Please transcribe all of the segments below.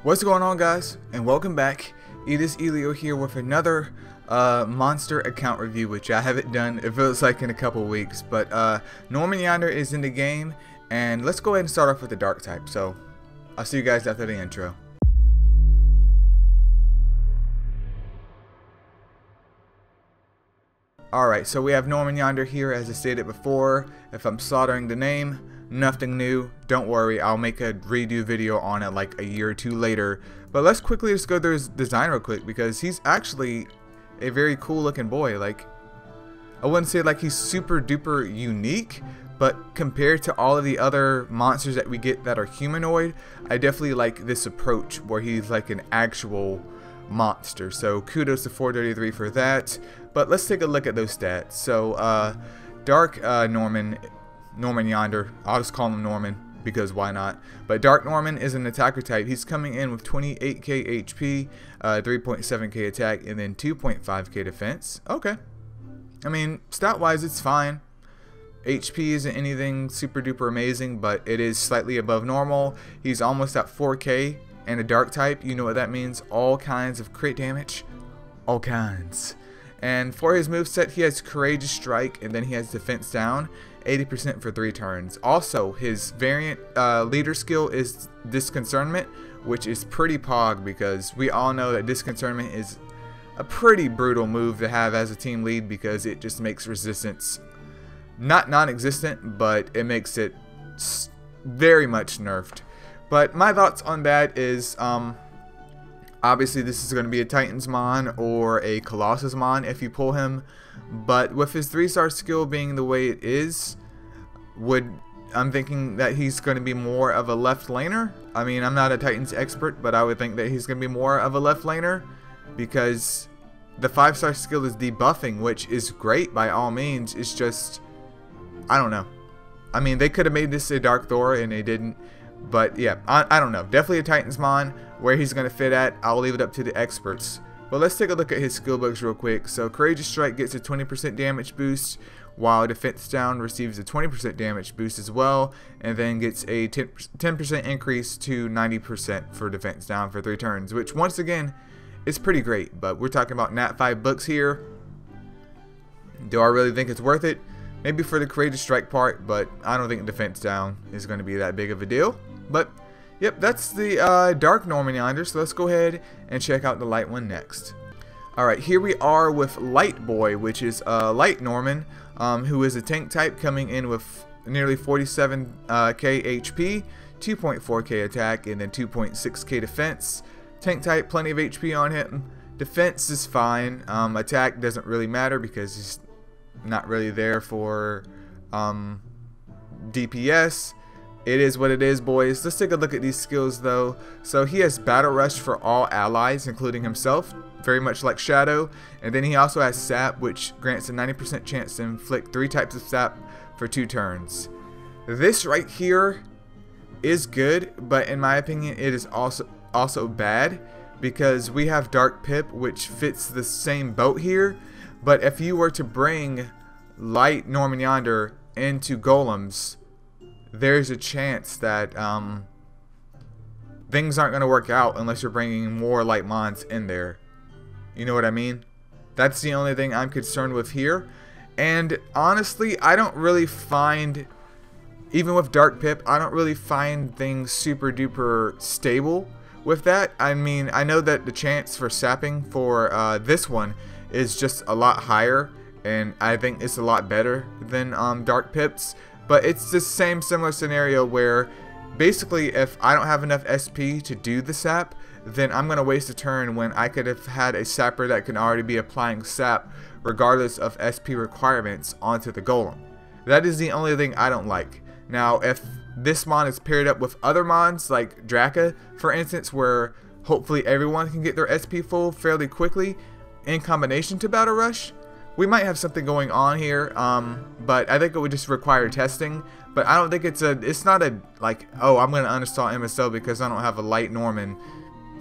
What's going on, guys, and welcome back. It is Eileo here with another monster account review, which I haven't done, it feels like, in a couple weeks. But Jormungandr is in the game, and let's go ahead and start off with the dark type. So I'll see you guys after the intro. Alright, so we have Jormungandr here, as I stated before. If I'm slaughtering the name, nothing new. Don't worry, I'll make a redo video on it like a year or two later. But let's quickly just go through his design real quick, because he's actually a very cool looking boy. Like, I wouldn't say like he's super duper unique, but compared to all of the other monsters that we get that are humanoid, I definitely like this approach where he's like an actual monster. So kudos to 433 for that. But let's take a look at those stats. So Dark Jormungandr, I'll just call him Norman because why not. But Dark Norman is an attacker type. He's coming in with 28k HP, 3.7k attack, and then 2.5k defense. Okay, I mean, stat wise it's fine. HP isn't anything super duper amazing, but it is slightly above normal. He's almost at 4k, and a dark type, you know what that means, all kinds of crit damage, all kinds. And for his moveset, he has Courageous Strike, and then he has Defense Down, 80% for 3 turns. Also, his variant leader skill is Disconcernment, which is pretty pog, because we all know that Disconcernment is a pretty brutal move to have as a team lead, because it just makes resistance not non-existent, but it makes it very much nerfed. But my thoughts on that is, obviously this is going to be a Titans Mon or a Colossus Mon if you pull him, but with his 3-star skill being the way it is, I'm thinking that he's going to be more of a left laner. I mean, I'm not a Titans expert, but I would think that he's going to be more of a left laner, because the 5-star skill is debuffing, which is great by all means. It's just, I don't know. I mean, they could have made this a Dark Thor and they didn't. But yeah, I don't know. Definitely a Titans Mon. Where he's going to fit at, I'll leave it up to the experts. But let's take a look at his skill books real quick. So Courageous Strike gets a 20% damage boost, while Defense Down receives a 20% damage boost as well, and then gets a 10% increase to 90% for Defense Down for 3 turns, which once again is pretty great. But we're talking about Nat 5 books here. Do I really think it's worth it? Maybe for the Courageous Strike part, but I don't think Defense Down is going to be that big of a deal. But yep, that's the Dark Jormungandr, so let's go ahead and check out the light one next. Alright, here we are with Light Boy, which is Light Norman, who is a tank type coming in with nearly 47k HP, 2.4k attack, and then 2.6k defense. Tank type, plenty of HP on him. Defense is fine. Attack doesn't really matter because he's not really there for DPS. It is what it is, boys. Let's take a look at these skills though. So he has Battle Rush for all allies, including himself, very much like Shadow. And then he also has Sap, which grants a 90% chance to inflict 3 types of Sap for 2 turns. This right here is good, but in my opinion it is also bad, because we have Dark Pip, which fits the same boat here. But if you were to bring Light Jormungandr into Golems, there's a chance that things aren't going to work out unless you're bringing more Light Mons in there. You know what I mean? That's the only thing I'm concerned with here. And honestly, I don't really find, even with Dark Pip, I don't really find things super duper stable with that. I mean, I know that the chance for sapping for this one is just a lot higher, and I think it's a lot better than Dark Pips. But it's the same similar scenario where basically if I don't have enough SP to do the sap, then I'm going to waste a turn when I could have had a sapper that can already be applying sap regardless of SP requirements onto the golem. That is the only thing I don't like. Now, if this mon is paired up with other mons like Draka, for instance, where hopefully everyone can get their SP full fairly quickly in combination to Battle Rush, we might have something going on here, but I think it would just require testing. But I don't think it's not a, like, oh, I'm going to uninstall MSO because I don't have a Light Norman,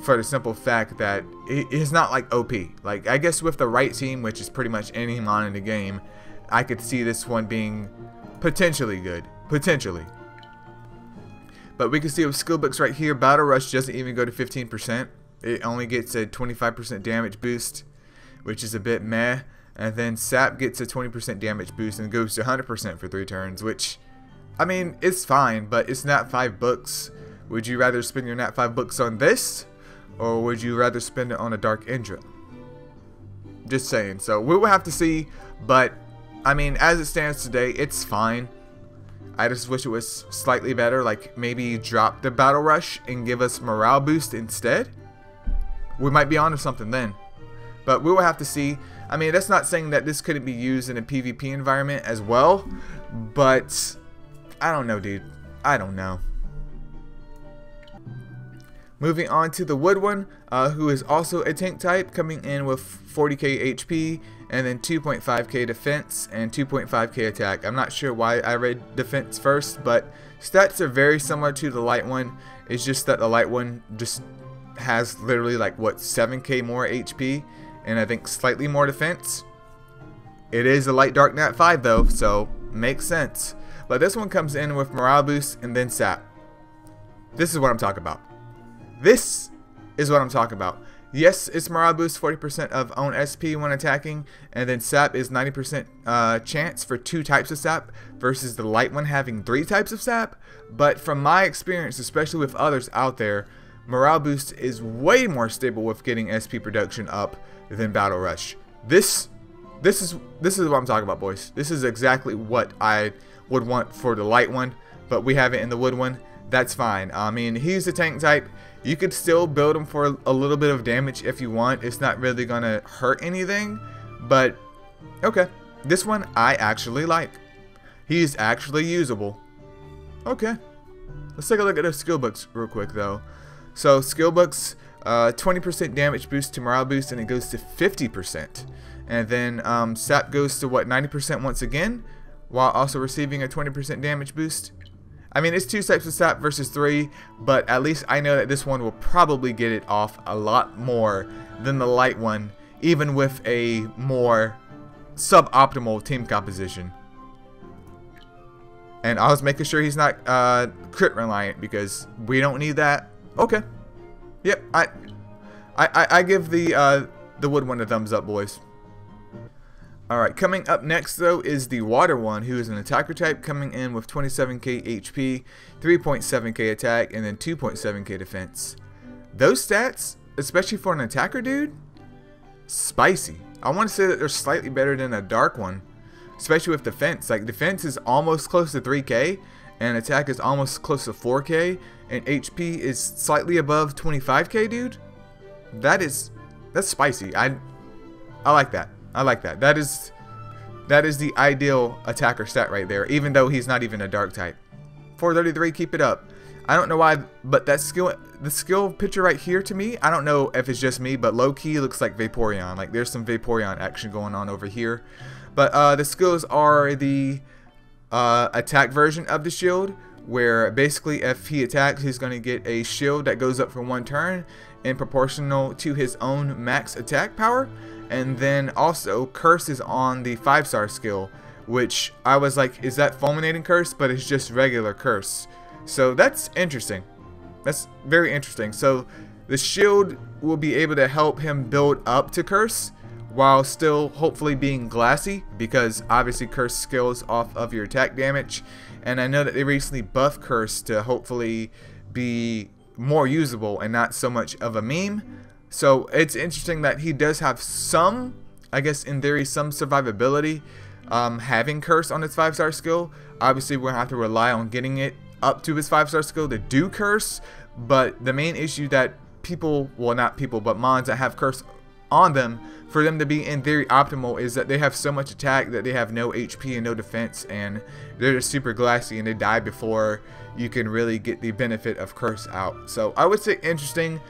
for the simple fact that it's not like OP. Like, I guess with the right team, which is pretty much any mon in the game, I could see this one being potentially good. Potentially. But we can see with skill books right here, Battle Rush doesn't even go to 15%. It only gets a 25% damage boost, which is a bit meh. And then Sap gets a 20% damage boost and goes to 100% for 3 turns, which, I mean, it's fine, but it's not 5 books. Would you rather spend your nat 5 books on this, or would you rather spend it on a Dark Indra? Just saying. So we will have to see, but I mean, as it stands today, it's fine. I just wish it was slightly better, like maybe drop the Battle Rush and give us morale boost instead. We might be onto something then, but we will have to see. I mean, that's not saying that this couldn't be used in a PvP environment as well, but I don't know, dude. I don't know. Moving on to the Wood one, who is also a tank type, coming in with 40k HP and then 2.5k defense and 2.5k attack. I'm not sure why I read defense first, but stats are very similar to the light one. It's just that the light one just has literally like, what, 7k more HP and I think slightly more defense. It is a light dark nat 5 though, so makes sense. But this one comes in with morale boost and then sap. This is what I'm talking about. This is what I'm talking about. Yes, it's morale boost 40% of own SP when attacking, and then sap is 90% chance for 2 types of sap versus the light one having 3 types of sap. But from my experience, especially with others out there, morale boost is way more stable with getting SP production up than Battle Rush. This is what I'm talking about, boys. This is exactly what I would want for the light one, but we have it in the Wood one. That's fine. I mean, he's a tank type. You could still build him for a little bit of damage if you want. It's not really gonna hurt anything, but okay. This one I actually like. He's actually usable. Okay. Let's take a look at the skill books real quick though. So skill books, 20% damage boost to morale boost, and it goes to 50%. And then sap goes to what, 90% once again, while also receiving a 20% damage boost. I mean, it's 2 types of sap versus 3, but at least I know that this one will probably get it off a lot more than the light one, even with a more suboptimal team composition. And I was making sure he's not crit reliant because we don't need that. Okay. Yep. I give the Wood one a thumbs up, boys. Alright, coming up next though is the Water one, who is an attacker type, coming in with 27k HP, 3.7k attack, and then 2.7k defense. Those stats, especially for an attacker dude, spicy. I want to say that they're slightly better than a dark one, especially with defense. Like, defense is almost close to 3k, and attack is almost close to 4k, and HP is slightly above 25k, dude. That's spicy. I like that. I like that. That is the ideal attacker stat right there, even though he's not even a dark type. 433, keep it up. I don't know why, but the skill picture right here to me, I don't know if it's just me, but low-key looks like Vaporeon. Like, there's some Vaporeon action going on over here. But the skills are the attack version of the shield, where basically if he attacks, he's going to get a shield that goes up for 1 turn and proportional to his own max attack power. And then also Curse is on the 5-star skill, which I was like, is that Fulminating Curse? But it's just regular Curse. So that's interesting. That's very interesting. So the shield will be able to help him build up to Curse while still hopefully being glassy, because obviously Curse scales off of your attack damage. And I know that they recently buffed Curse to hopefully be more usable and not so much of a meme. So it's interesting that he does have some, I guess in theory, some survivability having Curse on his 5-star skill. Obviously we're going to have to rely on getting it up to his 5-star skill to do Curse. But the main issue that people, well not people, but mons that have Curse on them, for them to be in theory optimal, is that they have so much attack that they have no HP and no defense, and they're just super glassy and they die before you can really get the benefit of Curse out. So I would say interesting.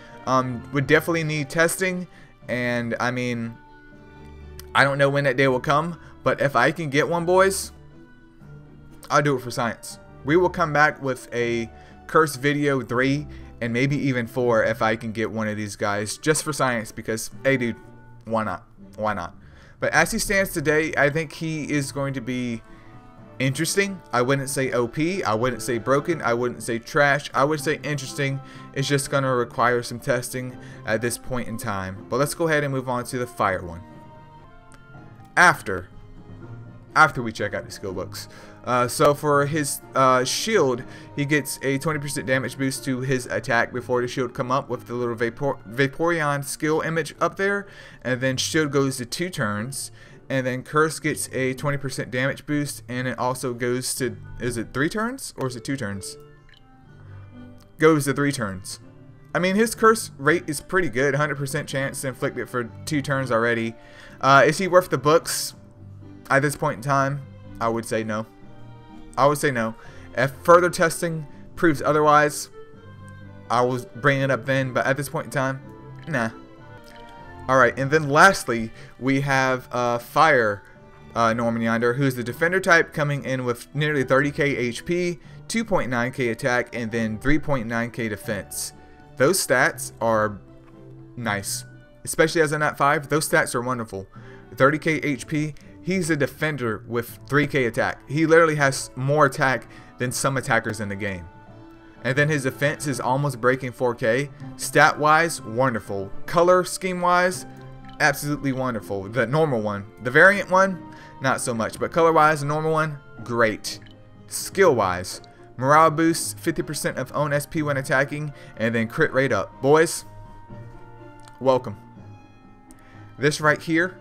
Would definitely need testing, and I mean, I don't know when that day will come, but if I can get one, boys, I'll do it for science. We will come back with a Curse video 3 and maybe even 4 if I can get one of these guys, just for science, because hey dude, why not? Why not? But as he stands today, I think he is going to be interesting. I wouldn't say OP. I wouldn't say broken. I wouldn't say trash. I would say interesting. It's just going to require some testing at this point in time. But let's go ahead and move on to the fire one. After we check out the skill books. So for his shield, he gets a 20% damage boost to his attack before the shield come up with the little Vaporeon skill image up there. And then shield goes to 2 turns. And then Curse gets a 20% damage boost, and it also goes to, is it 3 turns or is it 2 turns? Goes to 3 turns. I mean, his Curse rate is pretty good, 100% chance to inflict it for 2 turns already. Is he worth the books at this point in time? I would say no. I would say no. If further testing proves otherwise, I will bring it up then, but at this point in time, nah. Alright, and then lastly, we have Fire Jormungandr, who's the defender type, coming in with nearly 30k HP, 2.9k attack, and then 3.9k defense. Those stats are nice. Especially as a Nat 5, those stats are wonderful. 30k HP, he's a defender with 3k attack. He literally has more attack than some attackers in the game. And then his defense is almost breaking 4k. Stat wise, wonderful. Color scheme wise, absolutely wonderful. The normal one. The variant one, not so much. But color wise, the normal one, great. Skill wise, morale boost, 50% of own SP when attacking, and then crit rate up. Boys, welcome. This right here,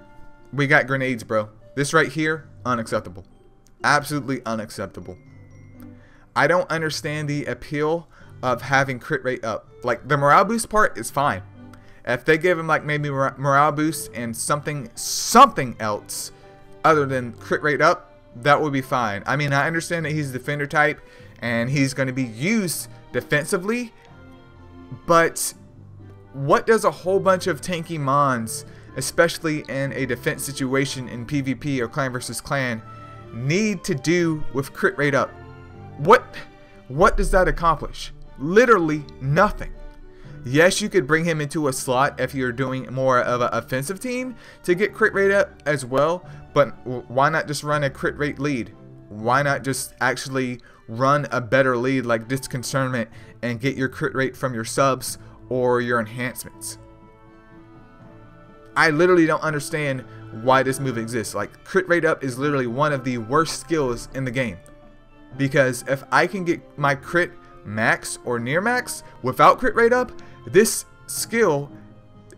we got grenades, bro. This right here, unacceptable. Absolutely unacceptable. I don't understand the appeal of having crit rate up. Like, the morale boost part is fine. If they give him like maybe morale boost and something else other than crit rate up, that would be fine. I mean, I understand that he's a defender type and he's going to be used defensively, but what does a whole bunch of tanky mons, especially in a defense situation in PvP or clan versus clan, need to do with crit rate up? What does that accomplish? Literally nothing. Yes, you could bring him into a slot if you're doing more of an offensive team to get crit rate up as well, but why not just run a crit rate lead? Why not just actually run a better lead like Disconcernment and get your crit rate from your subs or your enhancements? I literally don't understand why this move exists. Like, crit rate up is literally one of the worst skills in the game. Because if I can get my crit max or near max without crit rate up, this skill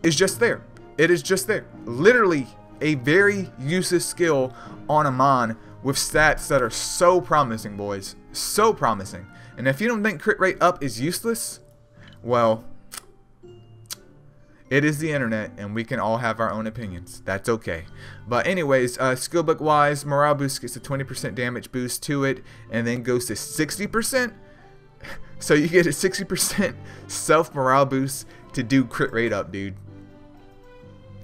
is just there. It is just there. Literally a very useless skill on a mon with stats that are so promising, boys. So promising. And if you don't think crit rate up is useless, well, it is the internet, and we can all have our own opinions. That's okay. But anyways, skillbook wise, morale boost gets a 20% damage boost to it, and then goes to 60%. So you get a 60% self morale boost to do crit rate up, dude.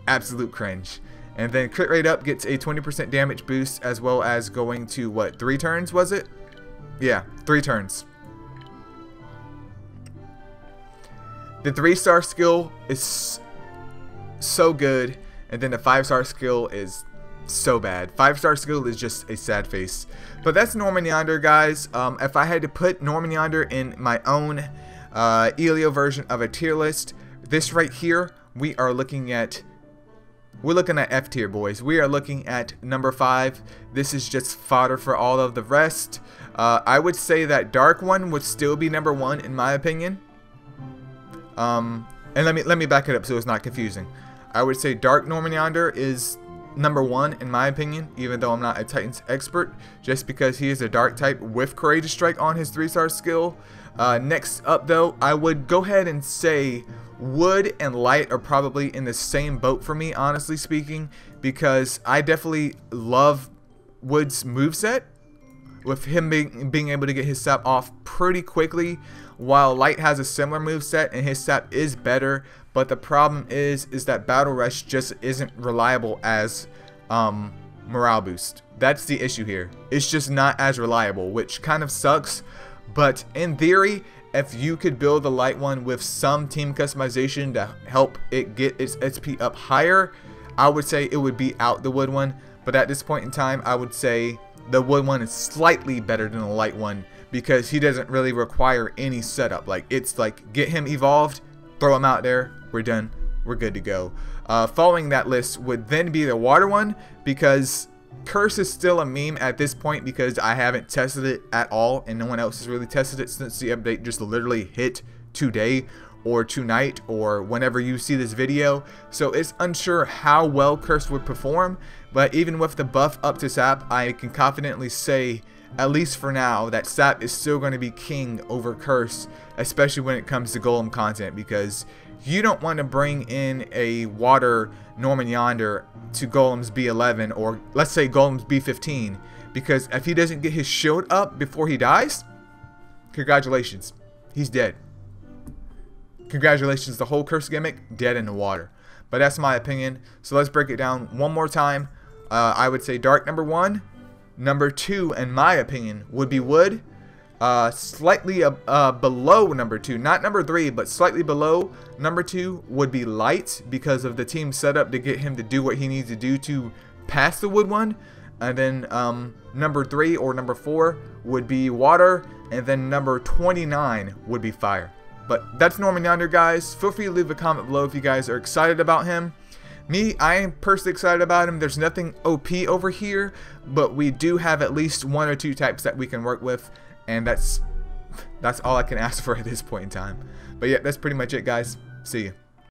Absolute cringe. And then crit rate up gets a 20% damage boost, as well as going to, what, 3 turns, was it? Yeah, 3 turns. The 3-star skill is so good, and then the 5-star skill is so bad. 5-star skill is just a sad face. But that's Jormungandr, guys. If I had to put Jormungandr in my own Eileo version of a tier list, this right here, we're looking at F tier, boys. We are looking at number 5. This is just fodder for all of the rest. I would say that Dark One would still be number 1 in my opinion. And let me back it up so it's not confusing. I would say Dark Jormungandr is number 1 in my opinion, even though I'm not a Titans expert, just because he is a dark type with Courageous Strike on his 3-star skill. Next up though, I would go ahead and say Wood and Light are probably in the same boat for me, honestly speaking, because I definitely love Wood's moveset, with him being able to get his sap off pretty quickly, while Light has a similar moveset and his sap is better. But the problem is that Battle Rush just isn't reliable as morale boost. That's the issue here. It's just not as reliable, which kind of sucks. But in theory, if you could build the Light one with some team customization to help it get its SP up higher, I would say it would be out the Wood one. But at this point in time, I would say the wood one is slightly better than the light one because he doesn't really require any setup. Like, it's like, get him evolved, throw him out there, we're done, we're good to go. Following that list would then be the water one, because Curse is still a meme at this point because I haven't tested it at all and no one else has really tested it since the update just literally hit today or tonight or whenever you see this video. So it's unsure how well Curse would perform, but even with the buff up to Sap, I can confidently say, at least for now, that Sap is still going to be king over Curse, especially when it comes to Golem content, because you don't want to bring in a water Jormungandr to Golem's B11, or let's say Golem's B15, because if he doesn't get his shield up before he dies, congratulations, he's dead. Congratulations, the whole Curse gimmick, dead in the water. But that's my opinion, so let's break it down one more time. I would say Dark number 1. Number 2, in my opinion, would be Wood. Slightly below number 2, not number 3, but slightly below number 2 would be Light, because of the team setup to get him to do what he needs to do to pass the Wood one. And then number 3 or number 4 would be Water, and then number 29 would be Fire. But that's Jormungandr, guys. Feel free to leave a comment below if you guys are excited about him. Me, I am personally excited about him. There's nothing OP over here, but we do have at least 1 or 2 types that we can work with, and that's all I can ask for at this point in time. But yeah, that's pretty much it, guys. See ya.